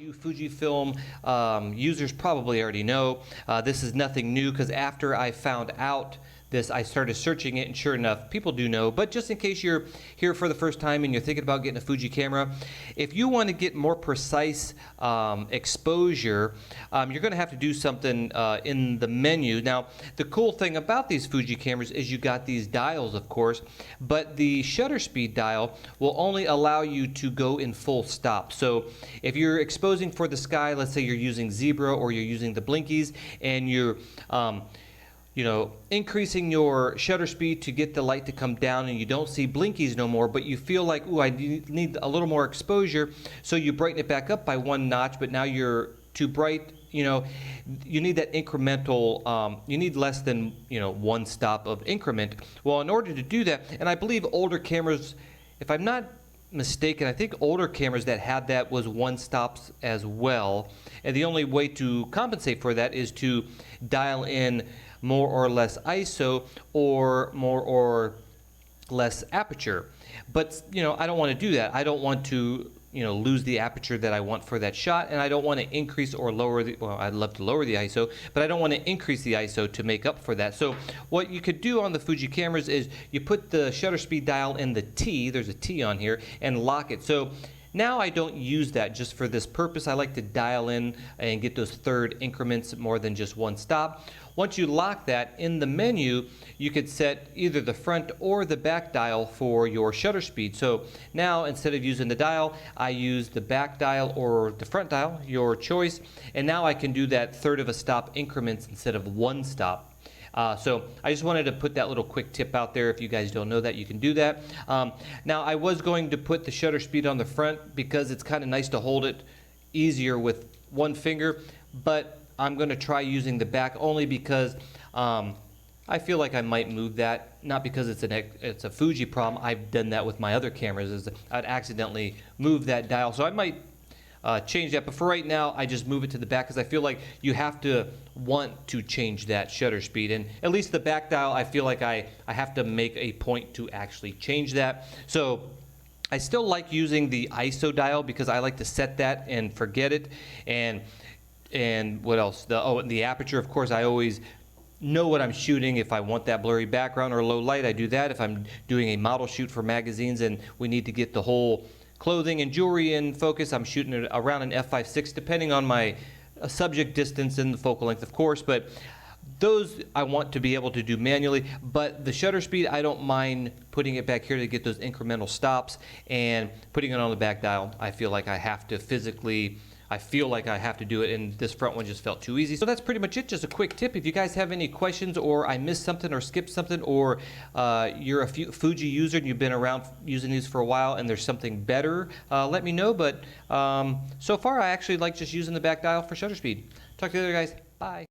You Fujifilm users probably already know. This is nothing new because after I found out this, I started searching it, and sure enough, people do know. But just in case you're here for the first time and you're thinking about getting a Fuji camera, if you want to get more precise exposure, you're going to have to do something in the menu. Now, the cool thing about these Fuji cameras is you got these dials, of course, but the shutter speed dial will only allow you to go in full stop. So if you're exposing for the sky, let's say you're using zebra or you're using the blinkies, and you're increasing your shutter speed to get the light to come down, and you don't see blinkies no more, but you feel like, ooh, I need a little more exposure, so you brighten it back up by one notch, but now you're too bright. You need that incremental, you need less than, one stop of increment. Well, in order to do that, and I believe older cameras, if I'm not mistaken, I think older cameras that had that was one stops as well, and the only way to compensate for that is to dial in more or less ISO or more or less aperture. But I don't want to do that. I don't want to lose the aperture that I want for that shot, and I don't want to increase or lower the, well, I'd love to lower the ISO, but I don't want to increase the ISO to make up for that. So what you could do on the Fuji cameras is you put the shutter speed dial in the T, there's a T on here, and lock it. So now I don't use that just for this purpose. I like to dial in and get those third increments more than just one stop. Once you lock that, in the menu, you could set either the front or the back dial for your shutter speed. So now, instead of using the dial, I use the back dial or the front dial, your choice, and now I can do that third of a stop increments instead of one stop. So I just wanted to put that little quick tip out there. If you guys don't know that, you can do that. Now, I was going to put the shutter speed on the front because it's kind of nice to hold it easier with one finger, but I'm going to try using the back only because I feel like I might move that, not because it's a Fuji problem. I've done that with my other cameras, is I'd accidentally move that dial. So I might change that, but for right now, I just move it to the back because I feel like you have to want to change that shutter speed. And at least the back dial, I feel like I have to make a point to actually change that. So I still like using the ISO dial because I like to set that and forget it. And what else? The aperture, of course, I always know what I'm shooting. If I want that blurry background or low light, I do that. If I'm doing a model shoot for magazines and we need to get the whole clothing and jewelry in focus, I'm shooting it around an f5.6, depending on my subject distance and the focal length, of course. But those I want to be able to do manually. But the shutter speed, I don't mind putting it back here to get those incremental stops, and putting it on the back dial, I feel like I have to physically, I feel like I have to do it, and this front one just felt too easy. So that's pretty much it. Just a quick tip. If you guys have any questions, or I missed something or skipped something, or you're a Fuji user and you've been around using these for a while and there's something better, let me know. But so far I actually like just using the back dial for shutter speed. Talk to you later, guys. Bye.